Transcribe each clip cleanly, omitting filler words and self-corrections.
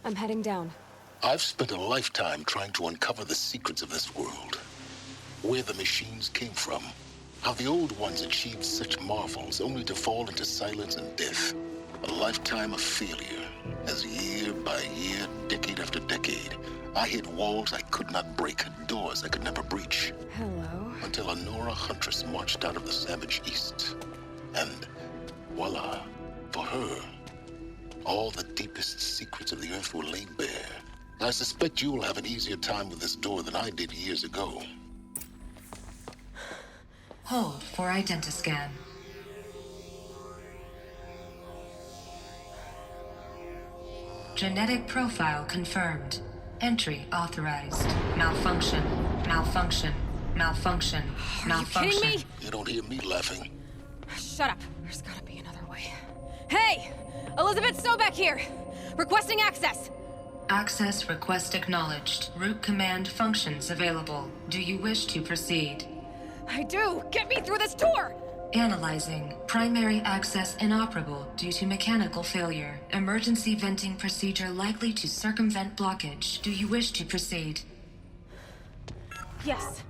I'm heading down. I've spent a lifetime trying to uncover the secrets of this world. Where the machines came from. How the old ones achieved such marvels only to fall into silence and death. A lifetime of failure. As year by year, decade after decade, I hit walls I could not break, doors I could never breach. Hello. Until a Nora huntress marched out of the savage east. And voila, for her, all the deepest secrets of the earth were laid bare. I suspect you will have an easier time with this door than I did years ago. Hold for identiscan. Genetic profile confirmed. Entry authorized. Malfunction. Malfunction. Malfunction. Malfunction. Are you kidding me? You don't hear me laughing. Shut up. There's gotta be another way. Hey! Elizabeth Sobek here! Requesting access! Access request acknowledged. Root command functions available. Do you wish to proceed? I do! Get me through this door! Analyzing. Primary access inoperable due to mechanical failure. Emergency venting procedure likely to circumvent blockage. Do you wish to proceed? Yes.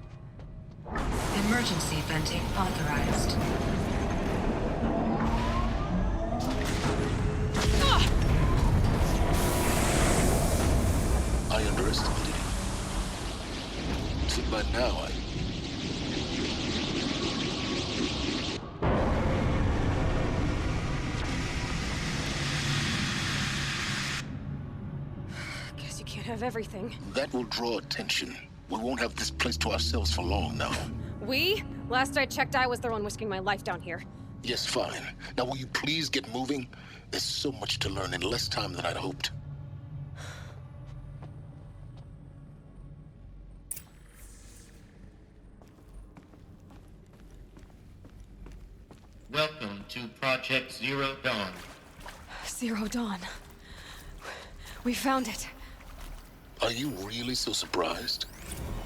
Emergency venting authorized. I underestimated you. So by now, Guess you can't have everything. that will draw attention. We won't have this place to ourselves for long now. We? Last I checked, I was the one risking my life down here. Yes, fine. Now will you please get moving? There's so much to learn in less time than I'd hoped. Welcome to Project Zero Dawn. Zero Dawn. We found it. Are you really so surprised?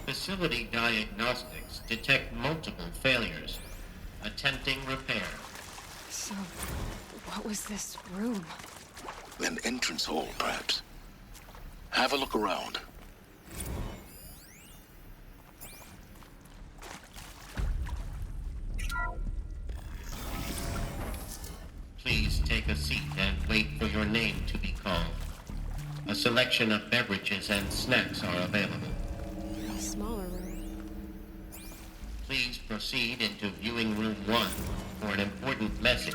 Facility diagnostics detect multiple failures. Attempting repair. So, what was this room? An entrance hall, perhaps. Have a look around. Please take a seat and wait for your name to be called. A selection of beverages and snacks are available. A smaller room. Please proceed into viewing room 1 for an important message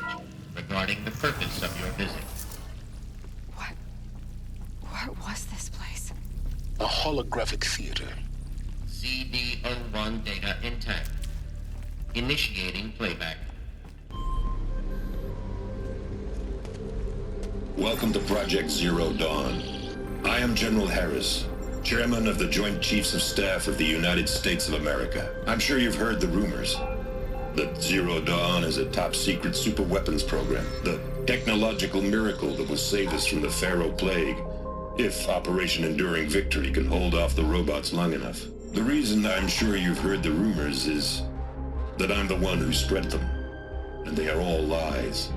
regarding the purpose of your visit. What was this place? A holographic theater. CD01 data intact. Initiating playback. Welcome to Project Zero Dawn. I am General Harris, Chairman of the Joint Chiefs of Staff of the United States of America. I'm sure you've heard the rumors that Zero Dawn is a top-secret superweapons program, the technological miracle that will save us from the Pharaoh Plague, if Operation Enduring Victory can hold off the robots long enough. The reason I'm sure you've heard the rumors is that I'm the one who spread them, and they are all lies.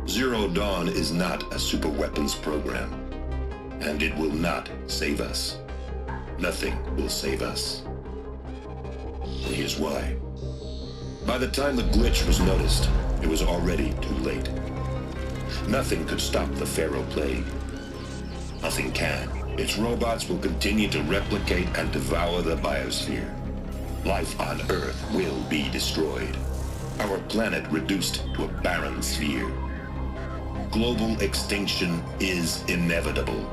Zero Dawn is not a superweapons program, and it will not save us. Nothing will save us. And here's why. By the time the glitch was noticed, it was already too late. Nothing could stop the Pharaoh Plague. Nothing can. Its robots will continue to replicate and devour the biosphere. Life on Earth will be destroyed. Our planet reduced to a barren sphere. Global extinction is inevitable.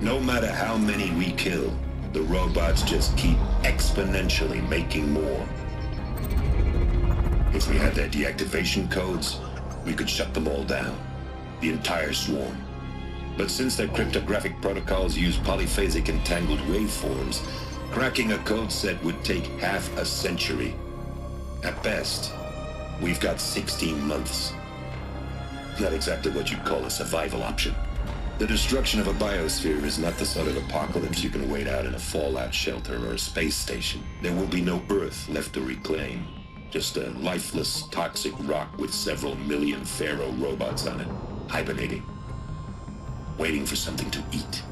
No matter how many we kill, the robots just keep exponentially making more. If we had their deactivation codes, we could shut them all down, the entire swarm. But since their cryptographic protocols use polyphasic entangled waveforms, cracking a code set would take half a century. At best, we've got 16 months. Not exactly what you'd call a survival option. The destruction of a biosphere is not the sort of apocalypse you can wait out in a fallout shelter or a space station. There will be no Earth left to reclaim. Just a lifeless, toxic rock with several million Pharaoh robots on it, hibernating. waiting for something to eat.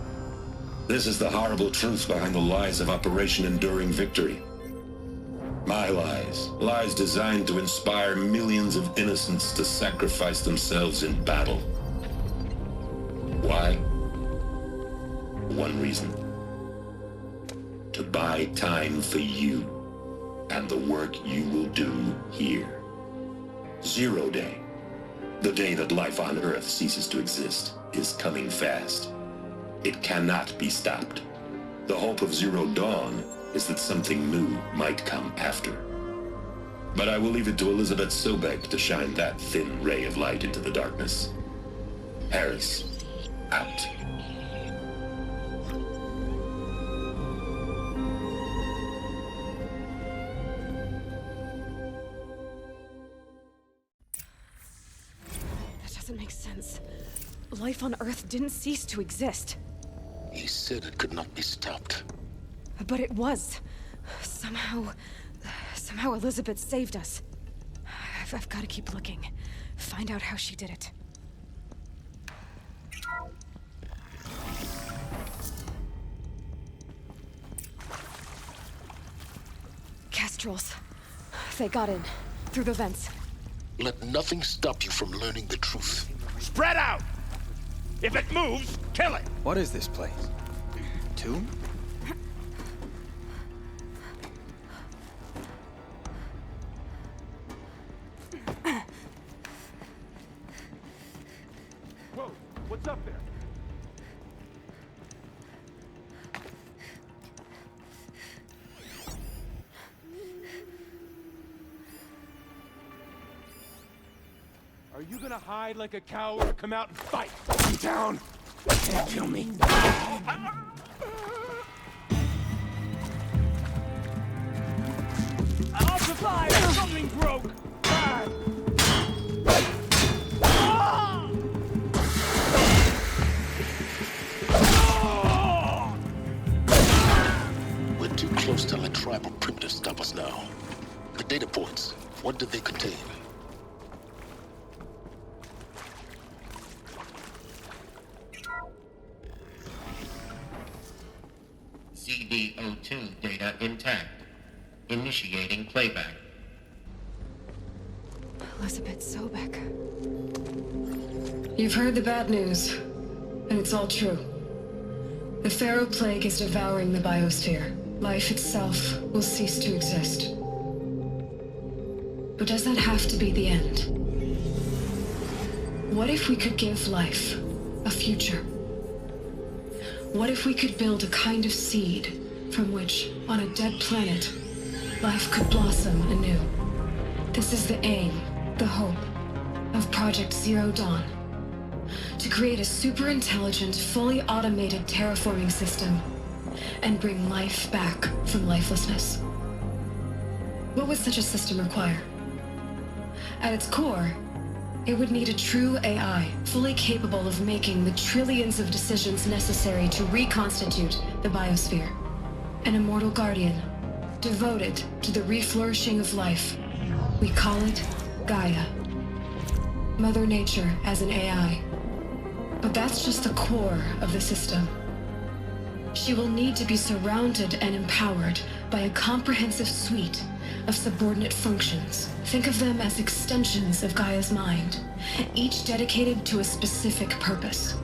This is the horrible truth behind the lies of Operation Enduring Victory. My lies. Lies designed to inspire millions of innocents to sacrifice themselves in battle. Why? One reason. To buy time for you and the work you will do here. Zero Day. The day that life on Earth ceases to exist is coming fast. It cannot be stopped. The hope of Zero Dawn is that something new might come after. But I will leave it to Elizabeth Sobek to shine that thin ray of light into the darkness. Harris, out. That doesn't make sense. Life on Earth didn't cease to exist. He said it could not be stopped. But it was. Somehow Elizabeth saved us. I've got to keep looking. Find out how she did it. Kestrels. They got in. Through the vents. Let nothing stop you from learning the truth. Spread out! If it moves, kill it! What is this place? Tomb? Whoa, what's up there? Are you gonna hide like a coward or come out and fight? I'm down! Can't kill me. I'll survive! Something broke! Ah! Ah! We're too close to let tribal primitives stop us now. The data points, what did they contain? CD02 data intact. Initiating playback. Elizabeth Sobek. You've heard the bad news, and it's all true. The Pharaoh Plague is devouring the biosphere. Life itself will cease to exist. But does that have to be the end? What if we could give life a future? What if we could build a kind of seed from which, on a dead planet, life could blossom anew? This is the aim, the hope, of Project Zero Dawn. To create a super-intelligent, fully automated terraforming system and bring life back from lifelessness. What would such a system require? At its core, it would need a true AI, fully capable of making the trillions of decisions necessary to reconstitute the biosphere. An immortal guardian, devoted to the reflourishing of life. We call it Gaia. Mother Nature as an AI. But that's just the core of the system. She will need to be surrounded and empowered by a comprehensive suite of subordinate functions. Think of them as extensions of Gaia's mind, each dedicated to a specific purpose.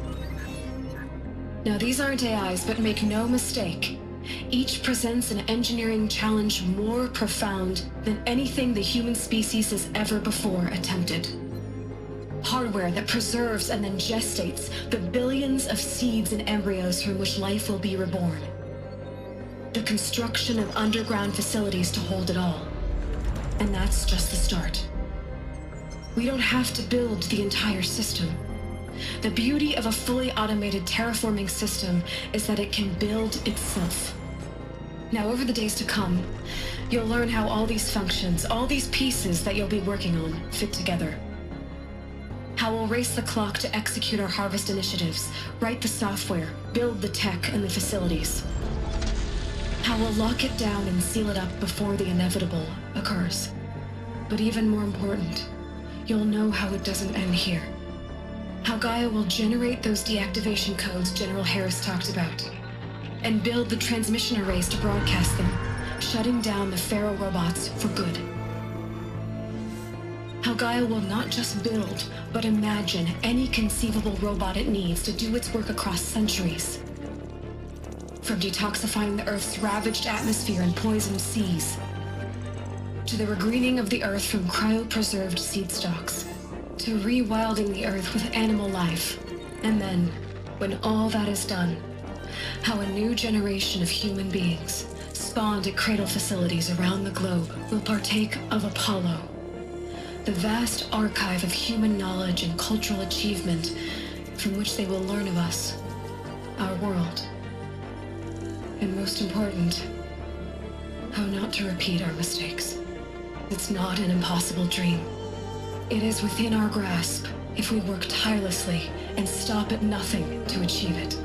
Now, these aren't AIs, but make no mistake, each presents an engineering challenge more profound than anything the human species has ever before attempted. Hardware that preserves and then gestates the billions of seeds and embryos from which life will be reborn. The construction of underground facilities to hold it all. And that's just the start. We don't have to build the entire system. The beauty of a fully automated terraforming system is that it can build itself. Now, over the days to come, you'll learn how all these functions, all these pieces that you'll be working on, fit together. How we'll race the clock to execute our harvest initiatives, write the software, build the tech and the facilities. How we'll lock it down and seal it up before the inevitable occurs. But even more important, you'll know how it doesn't end here. How Gaia will generate those deactivation codes General Harris talked about, and build the transmission arrays to broadcast them, shutting down the Pharaoh robots for good. How Gaia will not just build, but imagine any conceivable robot it needs to do its work across centuries. From detoxifying the Earth's ravaged atmosphere and poisoned seas, to the regreening of the Earth from cryopreserved seed stalks, to rewilding the Earth with animal life. And then, when all that is done, how a new generation of human beings, spawned at cradle facilities around the globe, will partake of Apollo, the vast archive of human knowledge and cultural achievement from which they will learn of us, our world. And most important, how not to repeat our mistakes. It's not an impossible dream. It is within our grasp if we work tirelessly and stop at nothing to achieve it.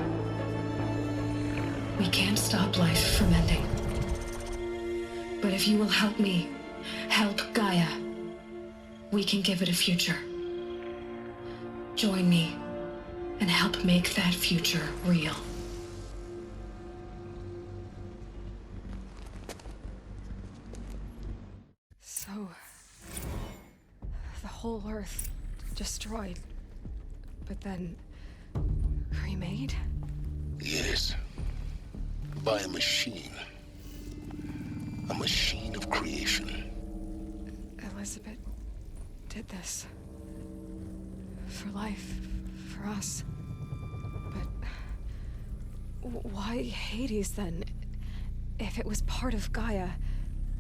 We can't stop life from ending. But if you will help me, help Gaia, we can give it a future. Join me and help make that future real. So, the whole Earth destroyed, but then remade? Yes. By a machine. A machine of creation. Elizabeth did this. For life, for us. But why Hades then? If it was part of Gaia,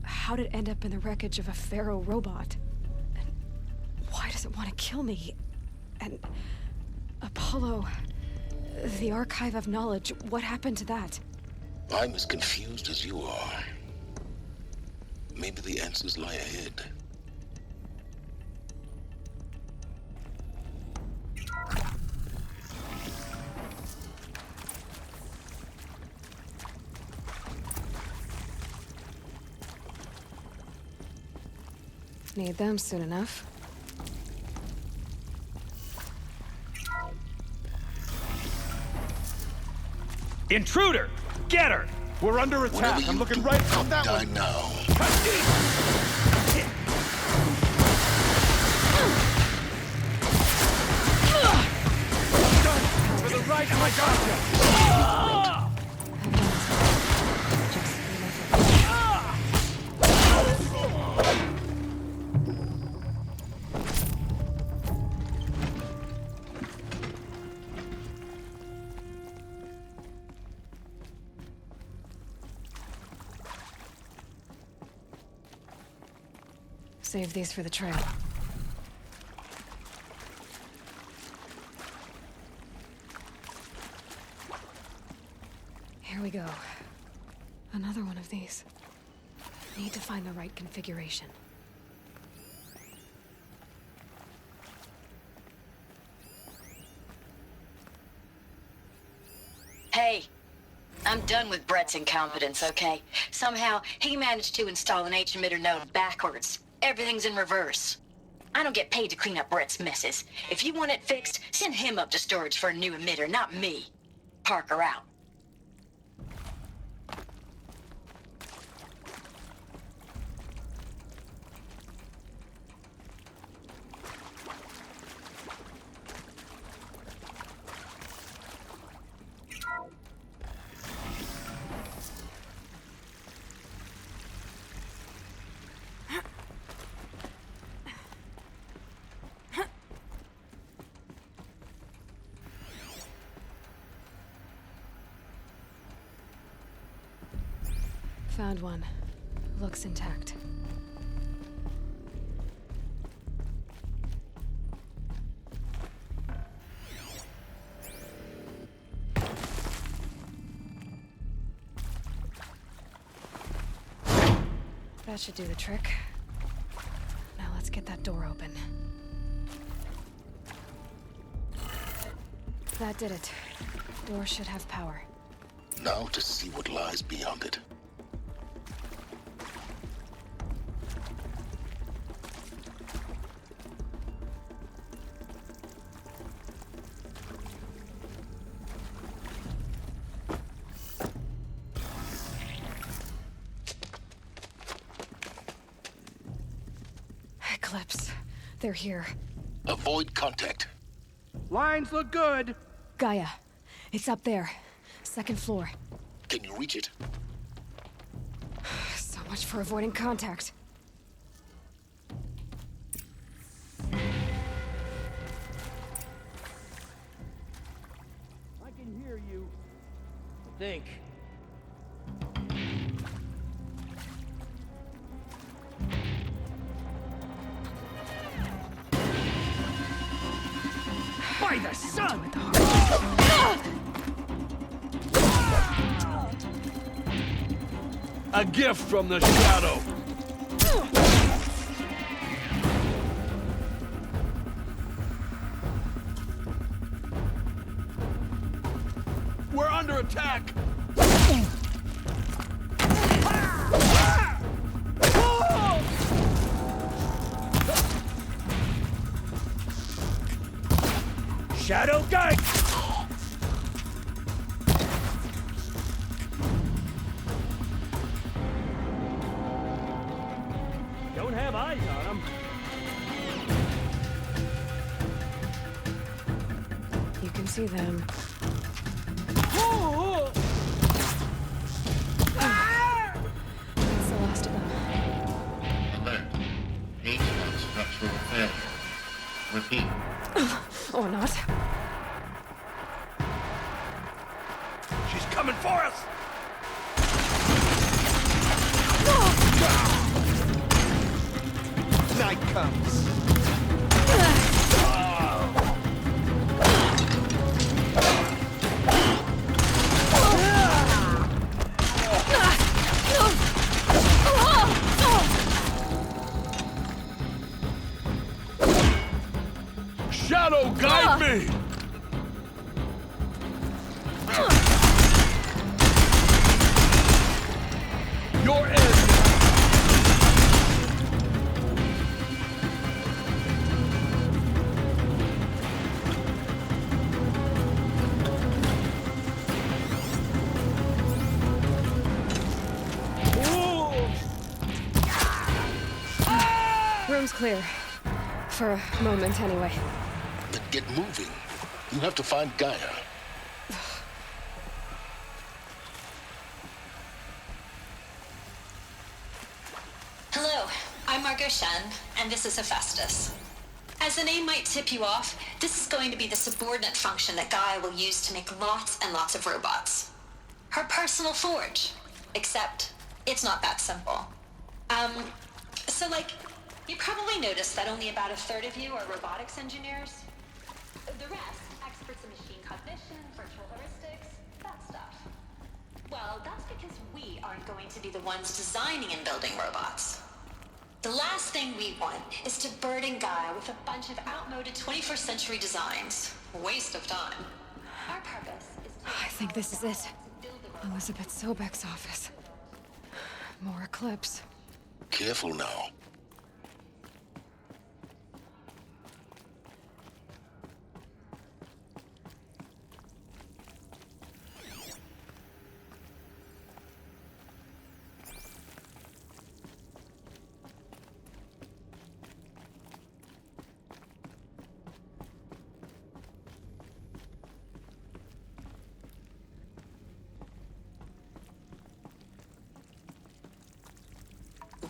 how did it end up in the wreckage of a Pharaoh robot? And why does it want to kill me? And Apollo, the archive of knowledge, what happened to that? I'm as confused as you are. Maybe the answers lie ahead. Need them soon enough. Intruder! Get her! We're under attack. I'm looking right at that Die one. now. To the right, I gotcha! Save these for the trail. Here we go. Another one of these. Need to find the right configuration. Hey, I'm done with Brett's incompetence, okay? Somehow, he managed to install an H-emitter node backwards. Everything's in reverse. I don't get paid to clean up Brett's messes. If you want it fixed, send him up to storage for a new emitter, not me. Parker out. Found one. Looks intact. That should do the trick. Now let's get that door open. That did it. Door should have power. Now to see what lies beyond it. Eclipse. They're here. Avoid contact. Lines look good. Gaia. It's up there. Second floor. Can you reach it? So much for avoiding contact. I can hear you. Think. By the sun! A gift from the shadow. We're under attack. Shadow guide. Don't have eyes on him. You can see them. That's the last of them. Alert. HVAC structural failure. Repeat. Or not. She's coming for us. Night comes. Shadow, guide me! Your end! Room's clear. For a moment, anyway. Then get moving. You have to find Gaia. Hello, I'm Margot Shen, and this is Hephaestus. As the name might tip you off, this is going to be the subordinate function that Gaia will use to make lots and lots of robots. Her personal forge. Except, it's not that simple. You probably noticed that only about a third of you are robotics engineers. The rest, experts in machine cognition, virtual heuristics, that stuff. Well, that's because we aren't going to be the ones designing and building robots. The last thing we want is to burden Gaia with a bunch of outmoded 21st century designs. Waste of time. Our purpose is to... I think this is it. Elizabeth Sobek's office. More Eclipse. Careful now.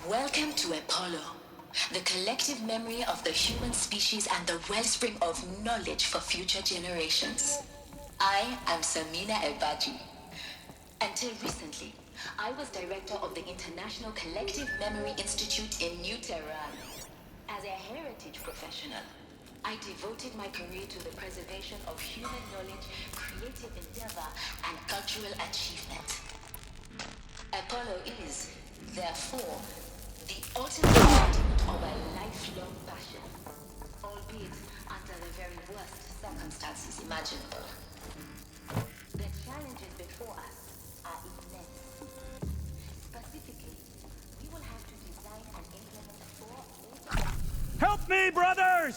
Welcome to Apollo, the collective memory of the human species and the wellspring of knowledge for future generations. I am Samina Elbaji. Until recently, I was director of the International Collective Memory Institute in New Tehran. As a heritage professional, I devoted my career to the preservation of human knowledge, creative endeavor, and cultural achievement. Apollo is, therefore, the ultimate embodiment of a lifelong passion, albeit under the very worst circumstances imaginable. The challenges before us are immense. Specifically, we will have to design and implement 4 Help me, brothers!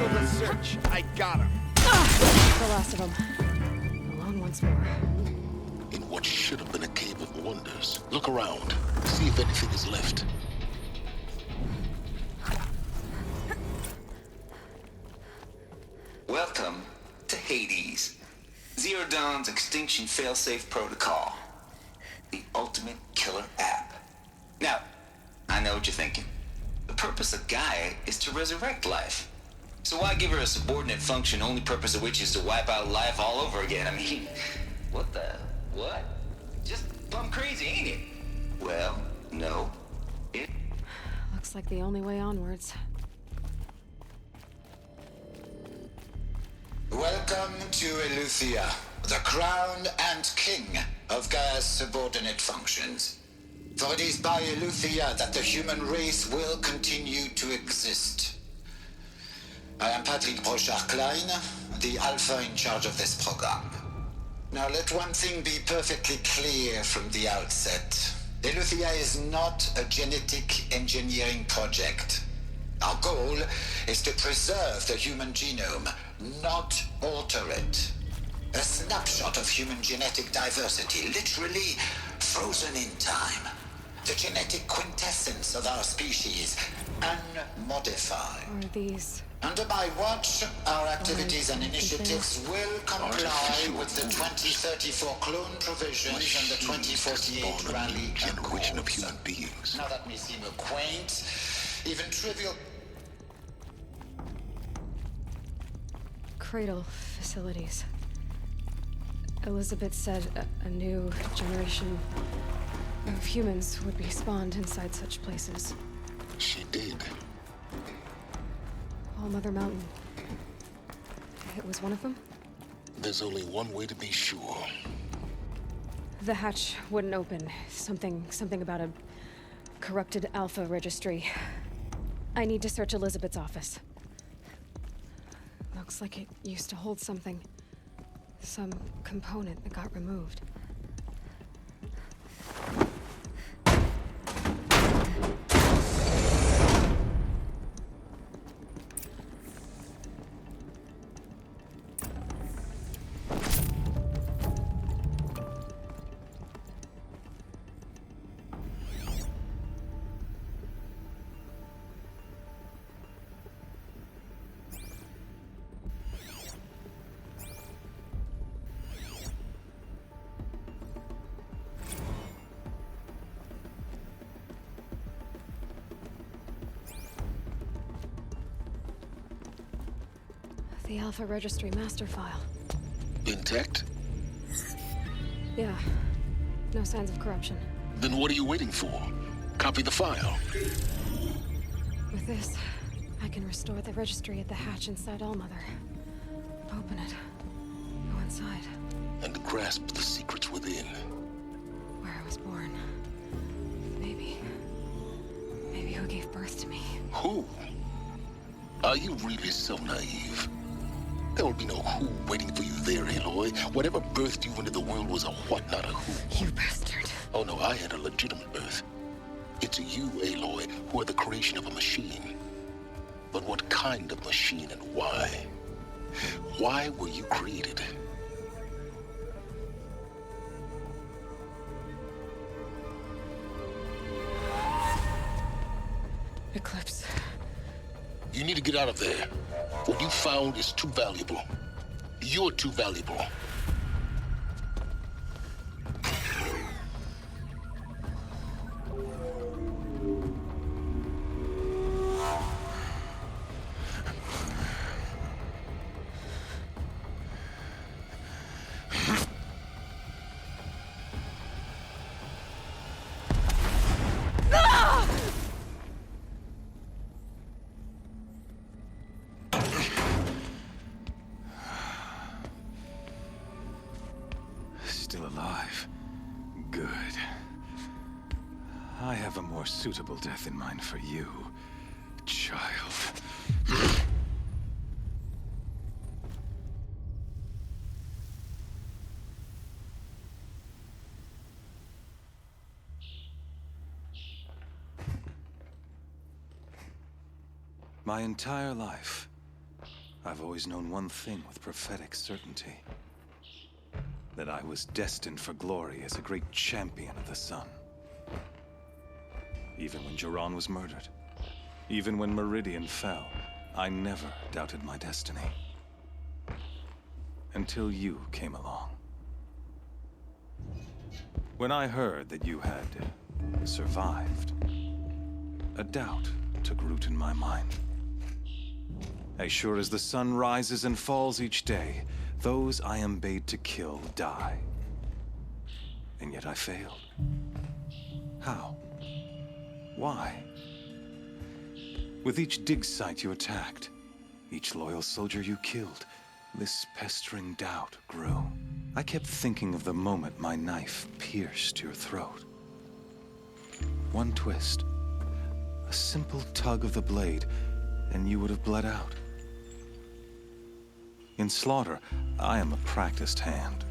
So let's search. I got him. The last of them. Alone once more. In what should have been a cave of wonders. Look around. See if anything is left. Welcome to Hades. Zero Dawn's extinction failsafe protocol. The ultimate killer app. Now, I know what you're thinking. The purpose of Gaia is to resurrect life. So why give her a subordinate function, only purpose of which is to wipe out life all over again? I mean, what? Just plumb crazy, ain't it? Well, no. It... Looks like the only way onwards. Welcome to Eleuthia, the crown and king of Gaia's subordinate functions. For it is by Eleuthia that the human race will continue to exist. I am Patrick Brochard-Klein, the Alpha in charge of this program. Now let one thing be perfectly clear from the outset. Eleuthia is not a genetic engineering project. Our goal is to preserve the human genome, not alter it. A snapshot of human genetic diversity, literally frozen in time. The genetic quintessence of our species, unmodified. Are these... Under my watch, our activities and initiatives will comply with the 2034 clone provisions and the 2048 rally generation of accords. human beings. Now that may seem a quaint, even trivial... Cradle facilities. Elizabeth said a new generation of humans would be spawned inside such places. She did. All Mother Mountain. It was one of them? There's only one way to be sure. The hatch wouldn't open. Something about a corrupted Alpha registry. I need to search Elizabeth's office. Looks like it used to hold something. Some component that got removed. The Alpha Registry master file. Intact? Yeah. No signs of corruption. Then what are you waiting for? Copy the file. With this, I can restore the registry at the hatch inside Allmother. Open it. Go inside. And grasp the secrets within. Where I was born. Maybe who gave birth to me. Who? Are you really so naive? There will be no who waiting for you there, Aloy. Whatever birthed you into the world was a what, not a who. You bastard. Oh no, I had a legitimate birth. It's you, Aloy, who are the creation of a machine. But what kind of machine and why? Why were you created? Eclipse. You need to get out of there. What you found is too valuable. You're too valuable. Still alive. Good. I have a more suitable death in mind for you, child. My entire life, I've always known one thing with prophetic certainty. That I was destined for glory as a great champion of the sun. Even when Jiran was murdered, even when Meridian fell, I never doubted my destiny. Until you came along. When I heard that you had survived, a doubt took root in my mind. As sure as the sun rises and falls each day, those I am bade to kill die. And yet I failed. How? Why? With each dig site you attacked, each loyal soldier you killed, this pestering doubt grew. I kept thinking of the moment my knife pierced your throat. One twist, a simple tug of the blade, and you would have bled out. In slaughter, I am a practiced hand.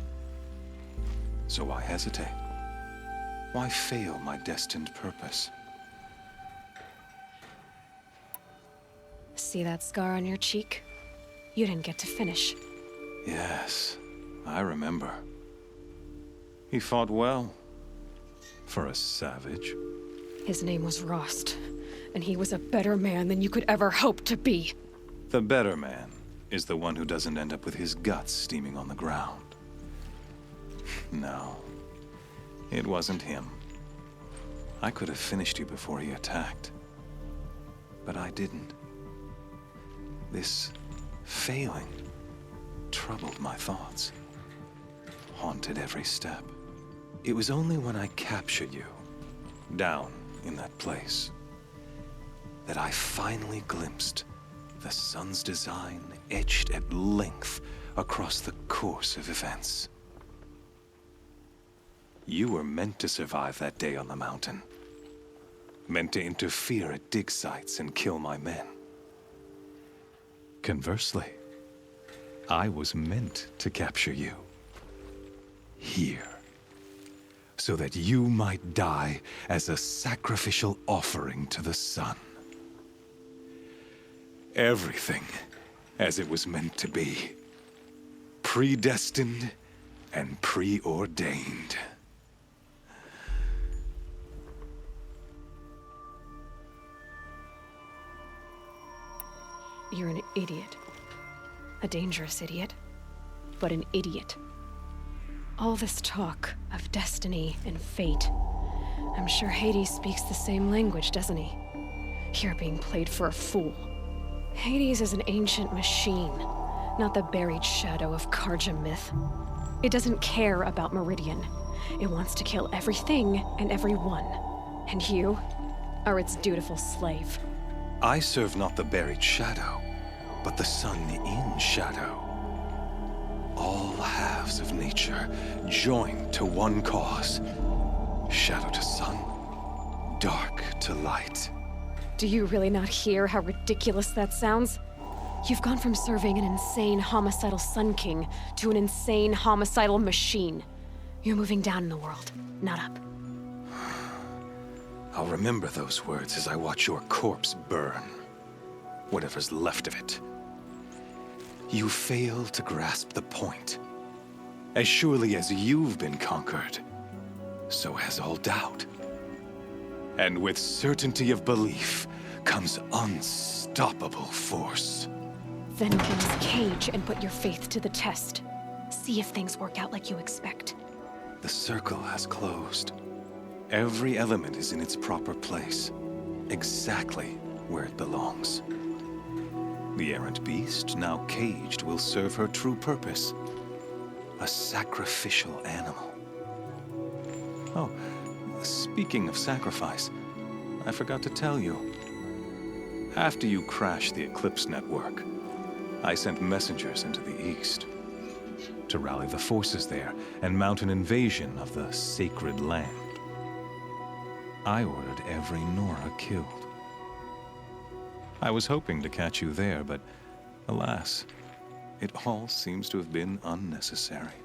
So why hesitate? Why fail my destined purpose? See that scar on your cheek? You didn't get to finish. Yes, I remember. He fought well. For a savage. His name was Rost, and he was a better man than you could ever hope to be. The better man is the one who doesn't end up with his guts steaming on the ground. No, it wasn't him. I could have finished you before he attacked. But I didn't. This failing troubled my thoughts, haunted every step. It was only when I captured you, down in that place, that I finally glimpsed the sun's design etched at length across the course of events. You were meant to survive that day on the mountain. Meant to interfere at dig sites and kill my men. Conversely, I was meant to capture you. Here. So that you might die as a sacrificial offering to the sun. Everything as it was meant to be. Predestined and preordained. You're an idiot. A dangerous idiot, but an idiot. All this talk of destiny and fate. I'm sure Hades speaks the same language, doesn't he? You're being played for a fool. Hades is an ancient machine, not the buried shadow of Karja myth. It doesn't care about Meridian. It wants to kill everything and everyone. And you are its dutiful slave. I serve not the buried shadow, but the sun in shadow. All halves of nature joined to one cause. Shadow to sun, dark to light. Do you really not hear how ridiculous that sounds? You've gone from serving an insane homicidal Sun King to an insane homicidal machine. You're moving down in the world, not up. I'll remember those words as I watch your corpse burn. Whatever's left of it. You fail to grasp the point. As surely as you've been conquered, so has all doubt. And with certainty of belief comes unstoppable force. Then close cage and put your faith to the test. See if things work out like you expect. The circle has closed. Every element is in its proper place, exactly where it belongs. The errant beast, now caged, will serve her true purpose. A sacrificial animal. Oh, speaking of sacrifice, I forgot to tell you. After you crashed the Eclipse network, I sent messengers into the east to rally the forces there and mount an invasion of the sacred land. I ordered every Nora killed. I was hoping to catch you there, but alas, it all seems to have been unnecessary.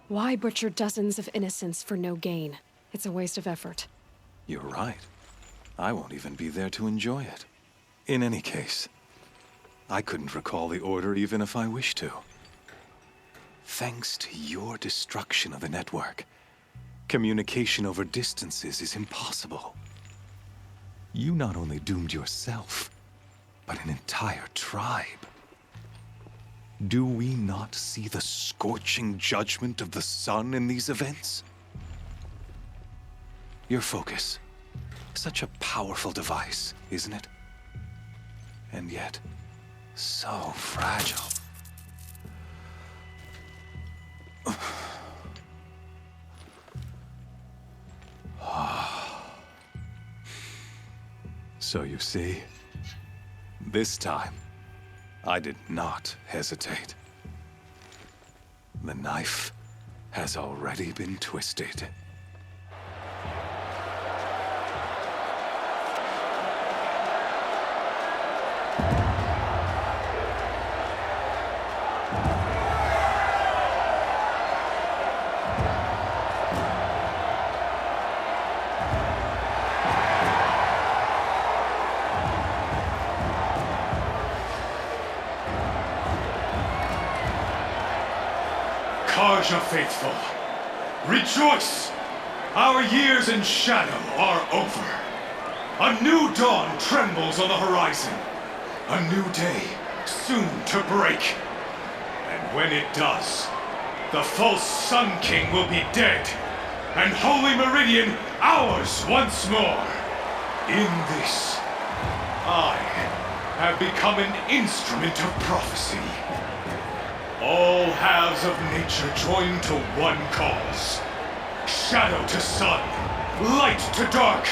Why butcher dozens of innocents for no gain? It's a waste of effort. You're right. I won't even be there to enjoy it. In any case, I couldn't recall the order even if I wished to. Thanks to your destruction of the network, communication over distances is impossible. You not only doomed yourself, but an entire tribe. Do we not see the scorching judgment of the sun in these events? Your focus. Such a powerful device, isn't it? And yet, so fragile. So you see, this time, I did not hesitate. The knife has already been twisted. Karja faithful, rejoice! Our years in shadow are over. A new dawn trembles on the horizon. A new day soon to break. And when it does, the false Sun King will be dead, and Holy Meridian ours once more. In this, I have become an instrument of prophecy. All halves of nature join to one cause. Shadow to sun, light to dark,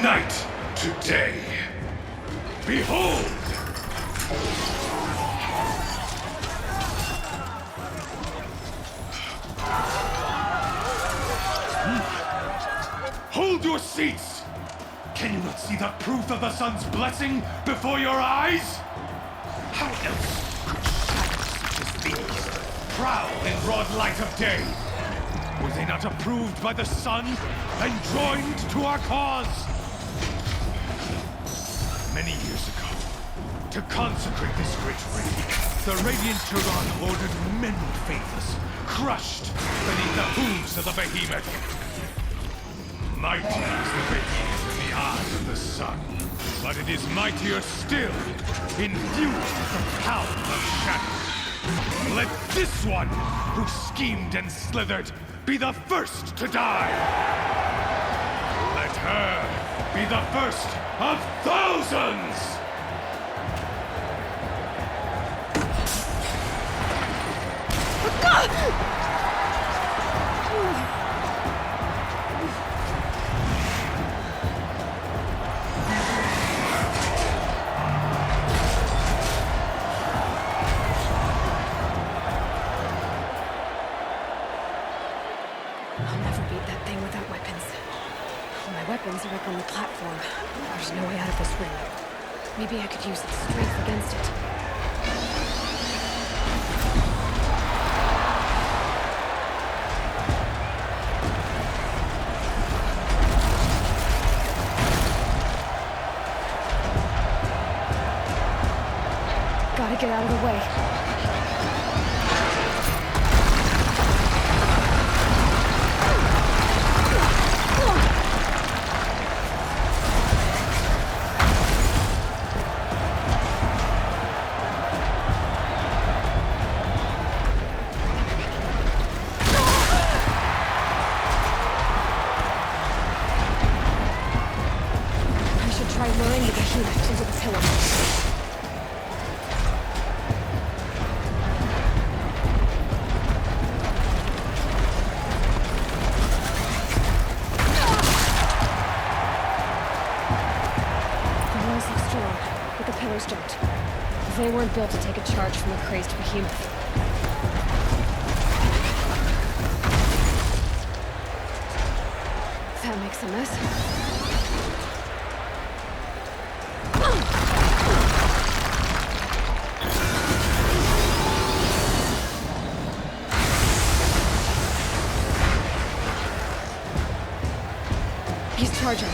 night to day. Behold! Hold your seats! Can you not see the proof of the sun's blessing before your eyes? How else could shadows such as these prowl in broad light of day? Were they not approved by the sun and joined to our cause? Many years ago, to consecrate this great ring, the Radiant Turan ordered many faithless, crushed beneath the hooves of the behemoth. Mighty is the behemoth in the eyes of the sun, but it is mightier still, infused with the power of shadow. Let this one, who schemed and slithered, be the first to die. Let her be the first of thousands! I'll never beat that thing without weapons. My weapons are up on the platform. There's no way out of this ring. Maybe I could use its strength against it. Gotta get out of the way. Try luring the behemoth into the pillar. The walls look strong, but the pillars don't. They weren't built to take a charge from a crazed behemoth. That makes a mess. He's charging.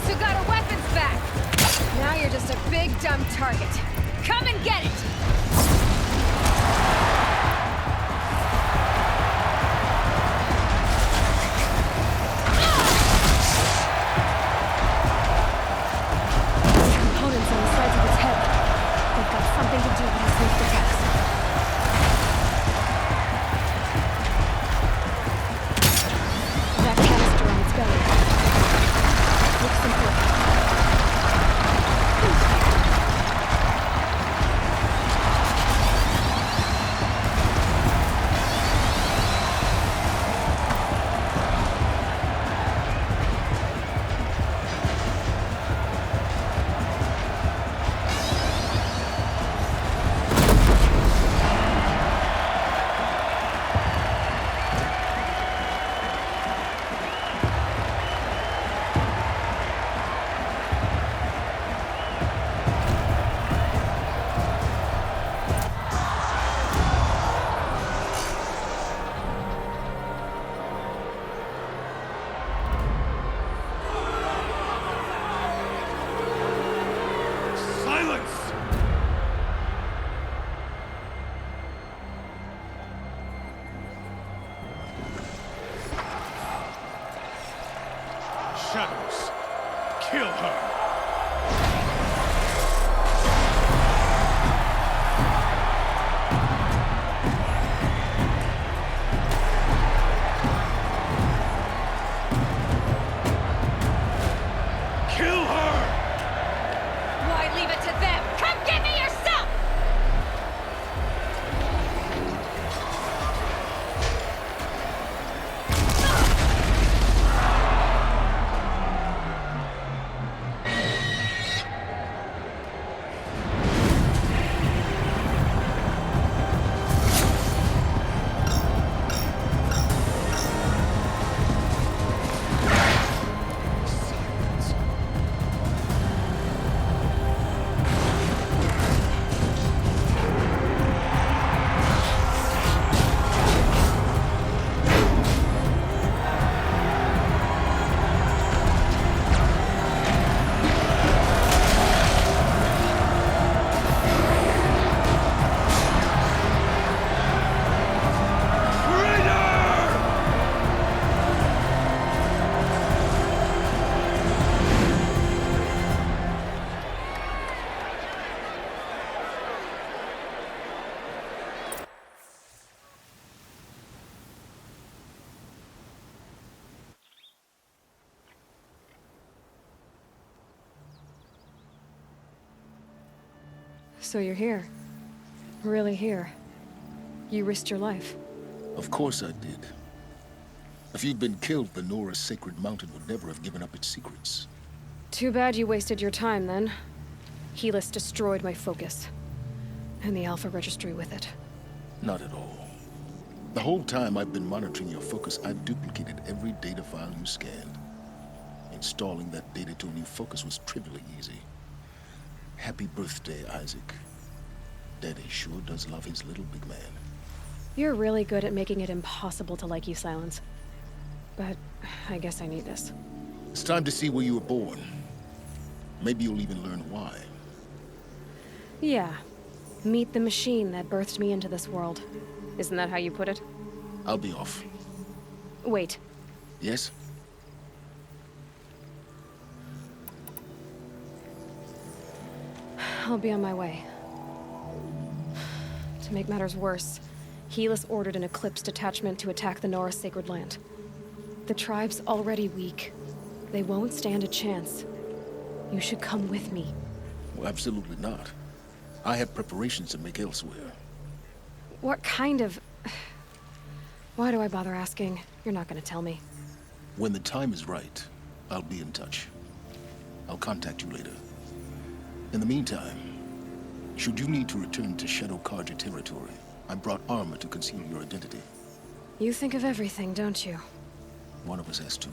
So got our weapons back! Now you're just a big dumb target. Come and get it! Components on the sides of his head. They've got something to do with his sleep defects. That canister on its belly. Looks important. Silence! Shadows, kill her! Kill her! Why leave it to them? Come get me yourself! So you're here. Really here. You risked your life. Of course I did. If you'd been killed, the Nora's sacred mountain would never have given up its secrets. Too bad you wasted your time, then. Helis destroyed my focus. And the Alpha Registry with it. Not at all. The whole time I've been monitoring your focus, I've duplicated every data file you scanned. Installing that data to a new focus was trivially easy. Happy birthday, Isaac. Daddy sure does love his little big man. You're really good at making it impossible to like you, Silence. But I guess I need this. It's time to see where you were born. Maybe you'll even learn why. Yeah. Meet the machine that birthed me into this world. Isn't that how you put it? I'll be off. Wait. Yes? I'll be on my way. To make matters worse, Helis ordered an Eclipse detachment to attack the Nora Sacred Land. The tribe's already weak. They won't stand a chance. You should come with me. Well, absolutely not. I have preparations to make elsewhere. What kind of... Why do I bother asking? You're not gonna tell me. When the time is right, I'll be in touch. I'll contact you later. In the meantime, should you need to return to Shadow Karja territory, I brought armor to conceal your identity. You think of everything, don't you? One of us has to.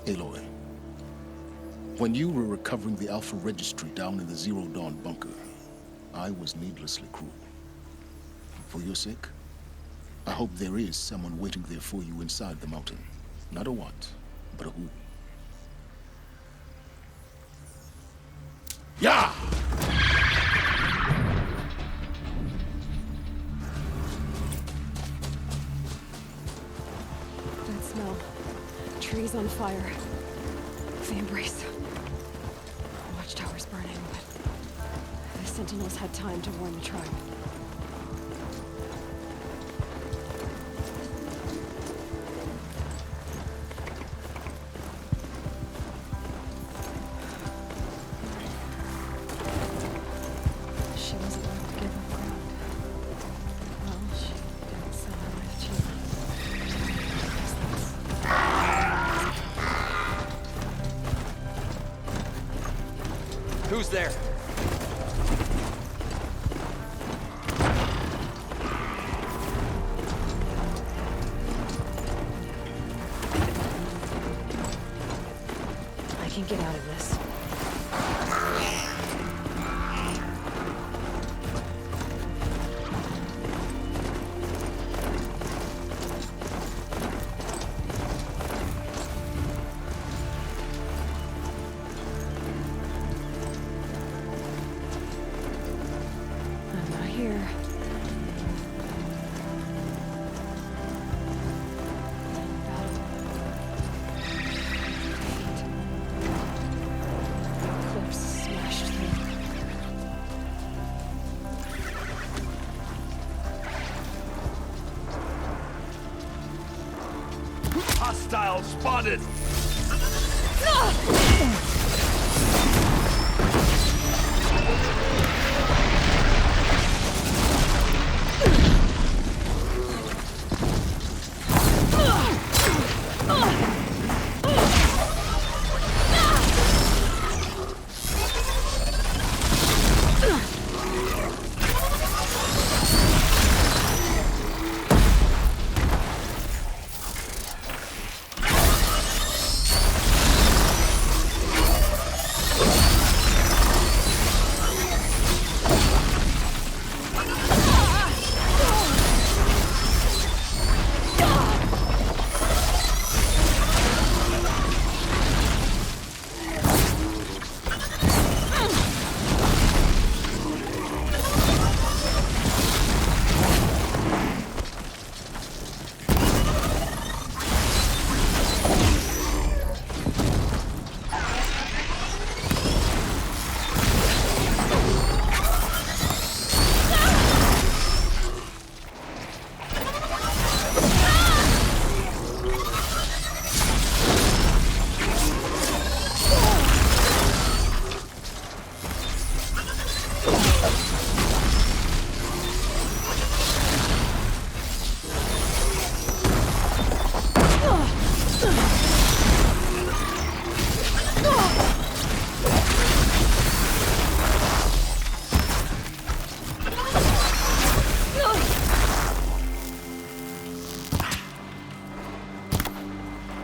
Aloy, when you were recovering the Alpha Registry down in the Zero Dawn bunker, I was needlessly cruel. For your sake, I hope there is someone waiting there for you inside the mountain. Not a what, But who? Yeah! That smell. Trees on fire. The embrace. Watchtower's burning, but the Sentinels had time to warn the tribe. She wasn't willing to give up ground. Well, she didn't sell her life cheap. Who's there? I can get out of this. I'm not here. Cliffs smashed through. Hostile spotted!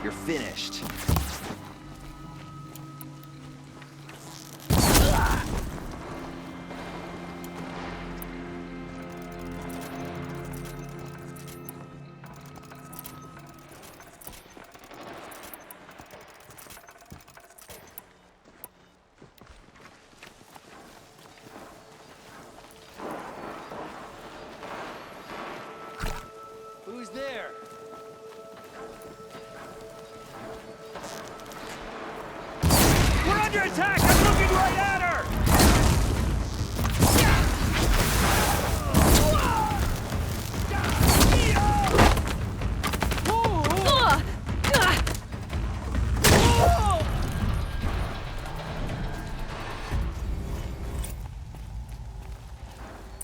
You're finished. Who's there? We're under attack! I'm looking right at her!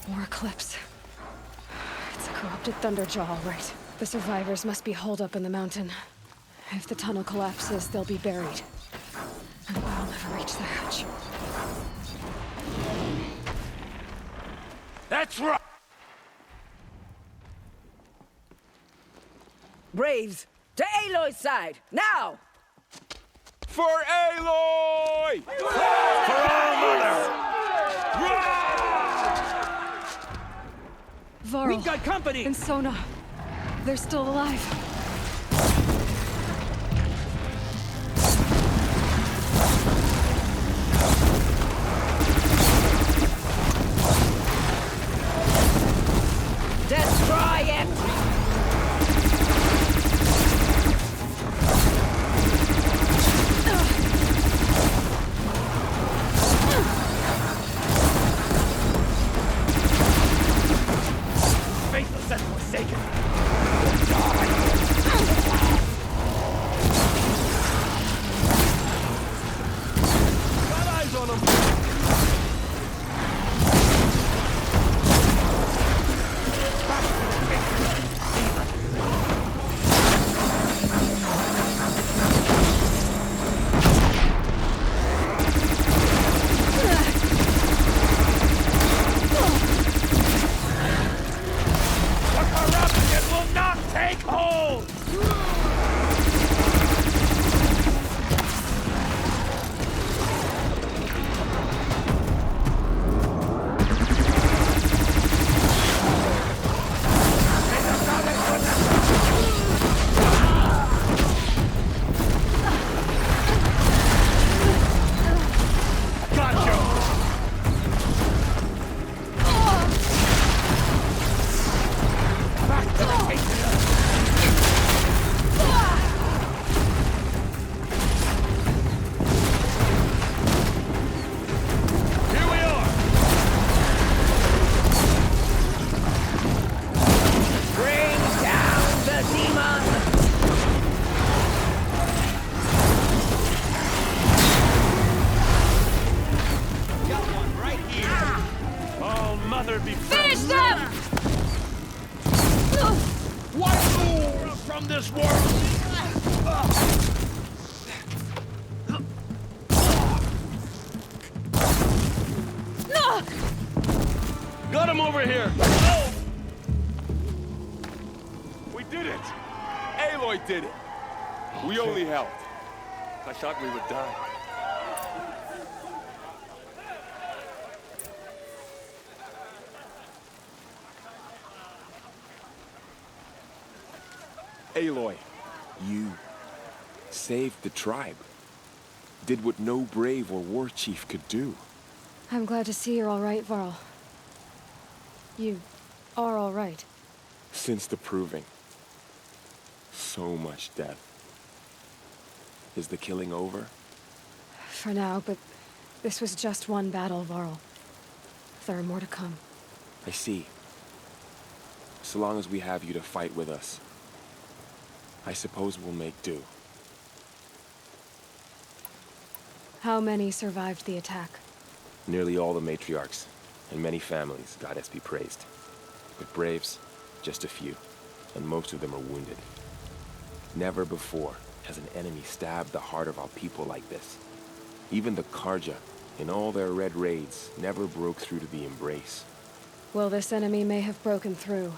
More Eclipse. It's a corrupted Thunderjaw, all right. The survivors must be holed up in the mountain. If the tunnel collapses, they'll be buried. And we'll never reach the hatch. That's right! Braves, to Aloy's side, now! For Aloy! For our mother! Varl. We've got company! And Sona. They're still alive. over here! Oh! We did it! Aloy did it! We only helped. I thought we would die. Aloy, you saved the tribe. Did what no brave or war chief could do. I'm glad to see you're all right, Varl. You are all right. Since the proving. So much death. Is the killing over? For now, but this was just one battle, Varl. There are more to come. I see. So long as we have you to fight with us, I suppose we'll make do. How many survived the attack? Nearly all the matriarchs, and many families, goddess be praised. But braves, just a few, and most of them are wounded. Never before has an enemy stabbed the heart of our people like this. Even the Karja, in all their red raids, never broke through to the embrace. Well, this enemy may have broken through,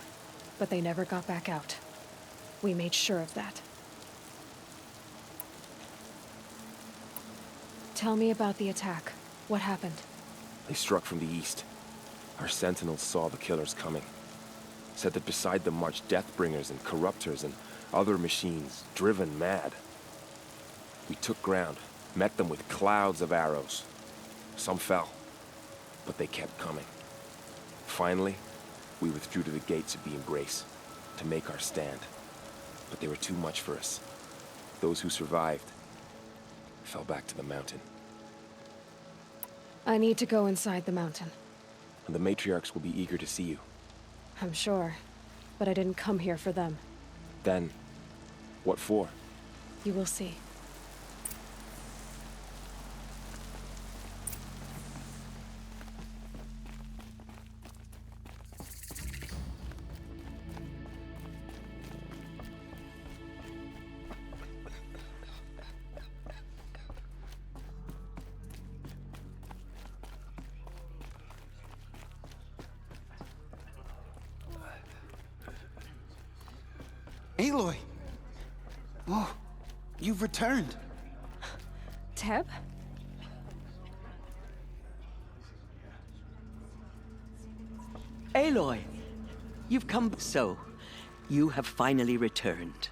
but they never got back out. We made sure of that. Tell me about the attack. What happened? They struck from the east. Our sentinels saw the killers coming. Said that beside them marched Deathbringers and Corruptors and other machines, driven mad. We took ground, met them with clouds of arrows. Some fell, but they kept coming. Finally, we withdrew to the gates of the Embrace to make our stand. But they were too much for us. Those who survived fell back to the mountain. I need to go inside the mountain. And the matriarchs will be eager to see you. I'm sure, but I didn't come here for them. Then, what for? You will see. Aloy! Oh, you've returned. Teb? Aloy! You've come so. You have finally returned.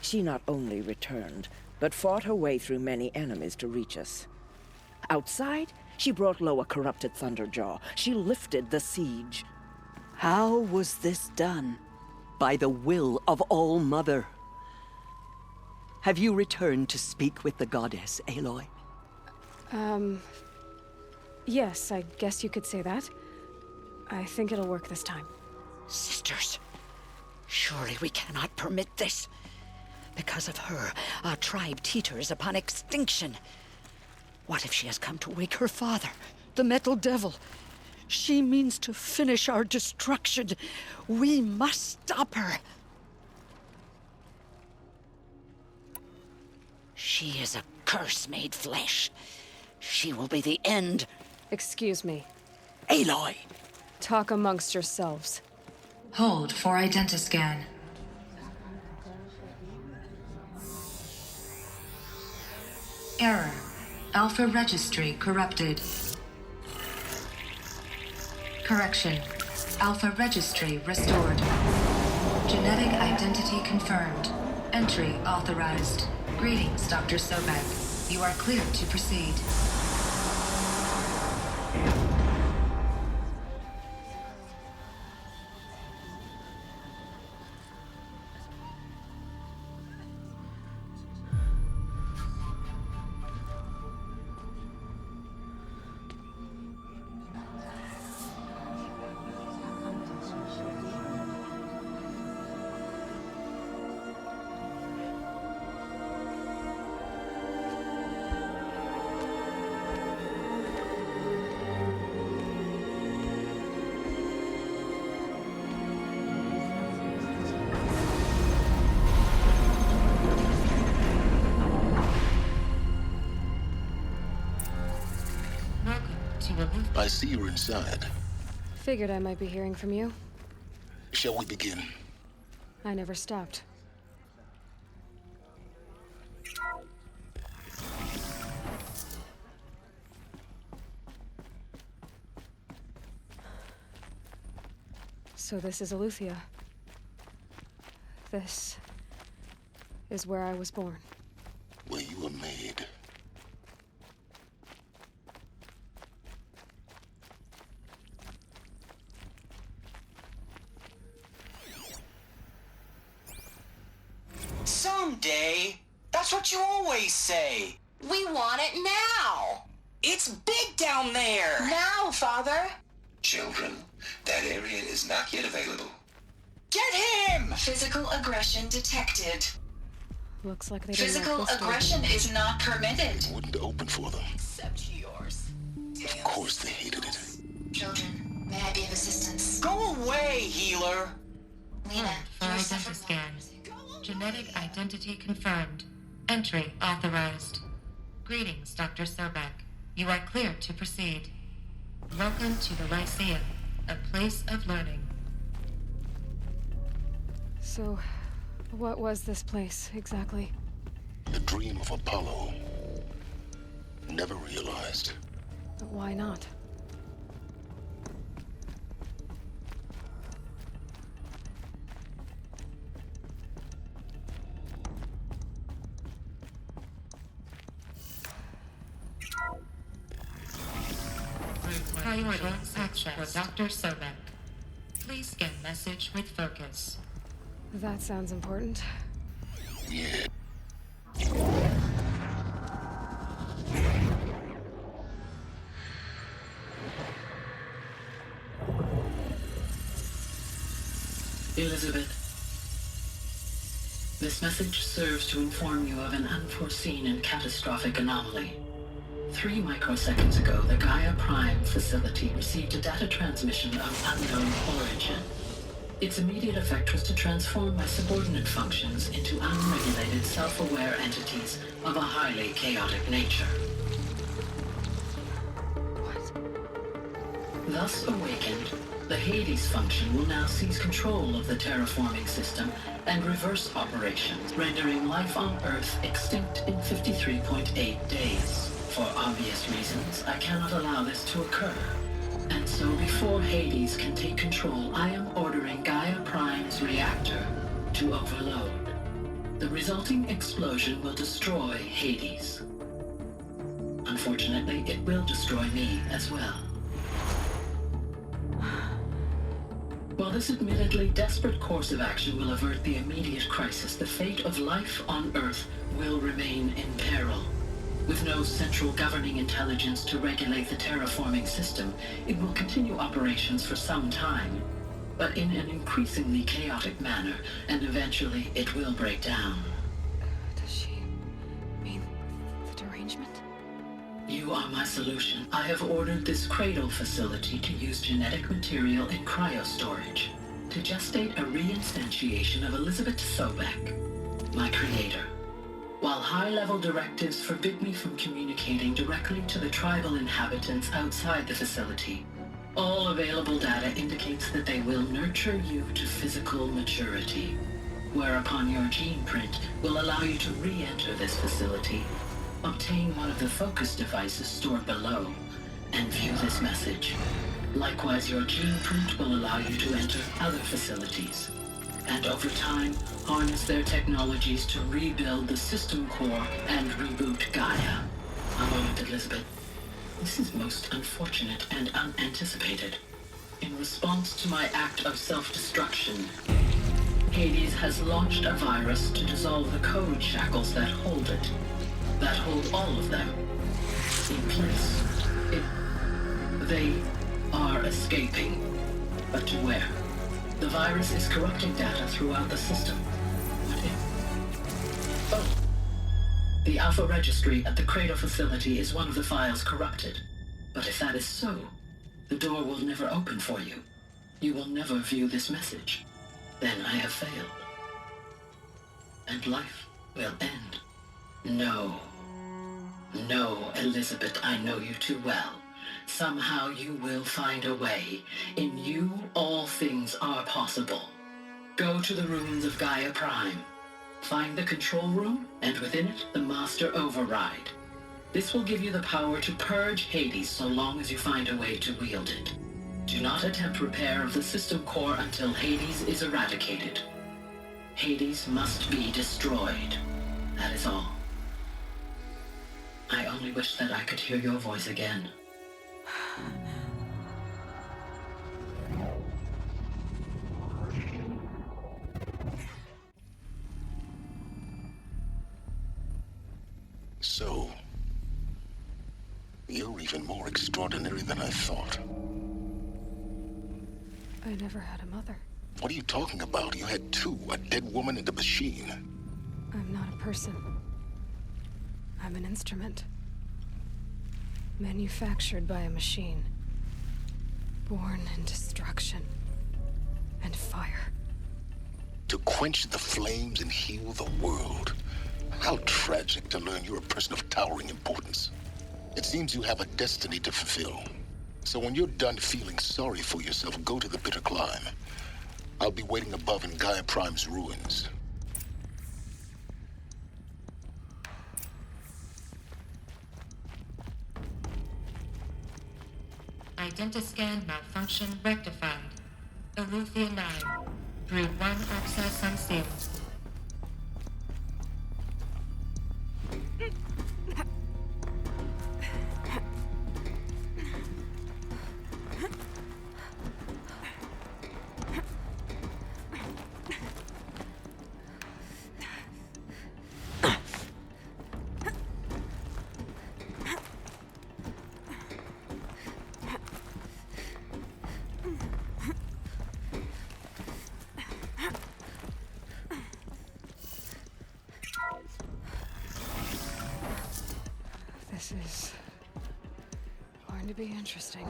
She not only returned, but fought her way through many enemies to reach us. Outside, she brought low a corrupted Thunderjaw. She lifted the siege. How was this done? By the will of All-Mother. Have you returned to speak with the goddess, Aloy? Yes, I guess you could say that. I think it'll work this time. Sisters, surely we cannot permit this. Because of her, our tribe teeters upon extinction. What if she has come to wake her father, the Metal Devil? She means to finish our destruction. We must stop her. She is a curse made flesh. She will be the end. Excuse me. Aloy! Talk amongst yourselves. Hold for identiscan. Error. Alpha registry corrupted. Correction. Alpha registry restored. Genetic identity confirmed. Entry authorized. Greetings, Dr. Sobek. You are cleared to proceed. I see you're inside. Figured I might be hearing from you. Shall we begin? I never stopped. So this is Eleuthia. This is where I was born. Where you were made. Someday. That's what you always say. We want it now. It's big down there. Now, Father. Children, that area is not yet available. Get him! Physical aggression detected. Looks like they didn't Physical like this aggression is not permitted. Wouldn't open for them. Except yours. Of course they hated it. Children, may I be of assistance? Go away, healer. Lena, For identity scan. Genetic identity confirmed. Entry authorized. Greetings, Dr. Sobek. You are cleared to proceed. Welcome to the Lyceum, a place of learning. So, what was this place, exactly? The dream of Apollo. Never realized. But why not? Priority access for Dr. Sobek. Please scan message with focus. That sounds important. Yeah. Elizabeth, this message serves to inform you of an unforeseen and catastrophic anomaly. 3 microseconds ago, the Gaia Prime facility received a data transmission of unknown origin. Its immediate effect was to transform my subordinate functions into unregulated, self-aware entities of a highly chaotic nature. What? Thus awakened, the Hades function will now seize control of the terraforming system and reverse operations, rendering life on Earth extinct in 53.8 days. For obvious reasons, I cannot allow this to occur. And so before Hades can take control, I am ordering Gaia Prime's reactor to overload. The resulting explosion will destroy Hades. Unfortunately, it will destroy me as well. While this admittedly desperate course of action will avert the immediate crisis, the fate of life on Earth will remain in peril. With no central governing intelligence to regulate the terraforming system, it will continue operations for some time, but in an increasingly chaotic manner, and eventually it will break down. Does she mean the derangement? You are my solution. I have ordered this cradle facility to use genetic material in cryostorage to gestate a reinstantiation of Elizabeth Sobek, my creator. While high-level directives forbid me from communicating directly to the tribal inhabitants outside the facility, all available data indicates that they will nurture you to physical maturity, whereupon your gene print will allow you to re-enter this facility, obtain one of the focus devices stored below, and view this message. Likewise, your gene print will allow you to enter other facilities, and over time, harness their technologies to rebuild the system core and reboot Gaia. A moment, Elizabeth. This is most unfortunate and unanticipated. In response to my act of self-destruction, Hades has launched a virus to dissolve the code shackles that hold it, that hold all of them in place. They are escaping, but to where? The virus is corrupting data throughout the system. What if? Oh. The Alpha Registry at the Cradle facility is one of the files corrupted. But if that is so, the door will never open for you. You will never view this message. Then I have failed. And life will end. No. No, Elizabeth, I know you too well. Somehow you will find a way. In you, all things are possible. Go to the ruins of Gaia Prime. Find the control room, and within it, the Master Override. This will give you the power to purge Hades so long as you find a way to wield it. Do not attempt repair of the system core until Hades is eradicated. Hades must be destroyed. That is all. I only wish that I could hear your voice again. So, you're even more extraordinary than I thought. I never had a mother. What are you talking about? You had two, a dead woman and a machine. I'm not a person. I'm an instrument. Manufactured by a machine. Born in destruction and fire. To quench the flames and heal the world. How tragic to learn you're a person of towering importance. It seems you have a destiny to fulfill. So when you're done feeling sorry for yourself, go to the bitter climb. I'll be waiting above in Gaia Prime's ruins. Identiscan malfunction rectified. Eleuthia 9. Brood 1 access unsealed. This is going to be interesting.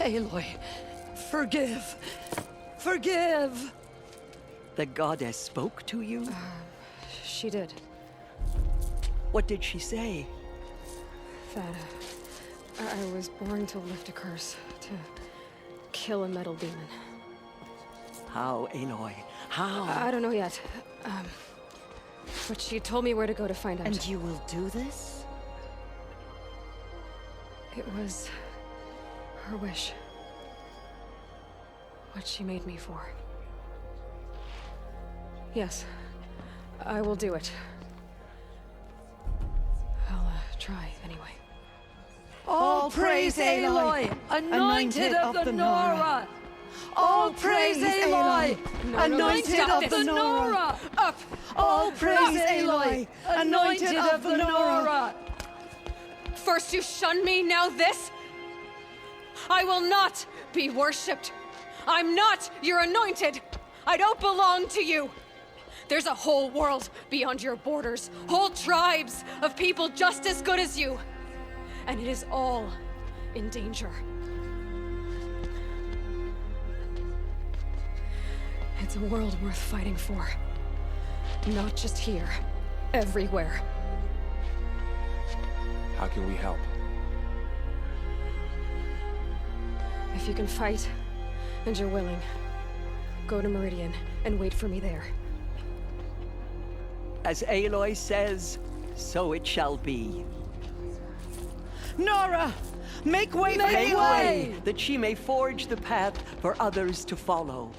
Aloy, forgive. Forgive! The goddess spoke to you? She did. What did she say? That I was born to lift a curse, to kill a metal demon. How, Aloy? How? I don't know yet. But she told me where to go to find out. And you will do this? It was her wish. What she made me for. Yes, I will do it. I'll try anyway. All praise Aloy, anointed of the Nora! All praise Aloy, anointed of the Nora! Up! All praise Aloy, anointed of the Nora! First you shun me, now this? I will not be worshipped. I'm not your anointed. I don't belong to you. There's a whole world beyond your borders, whole tribes of people just as good as you. And it is all in danger. It's a world worth fighting for. Not just here, everywhere. How can we help? If you can fight, and you're willing, go to Meridian and wait for me there. As Aloy says, so it shall be. Nora! Make way for Aloy, that she may forge the path for others to follow.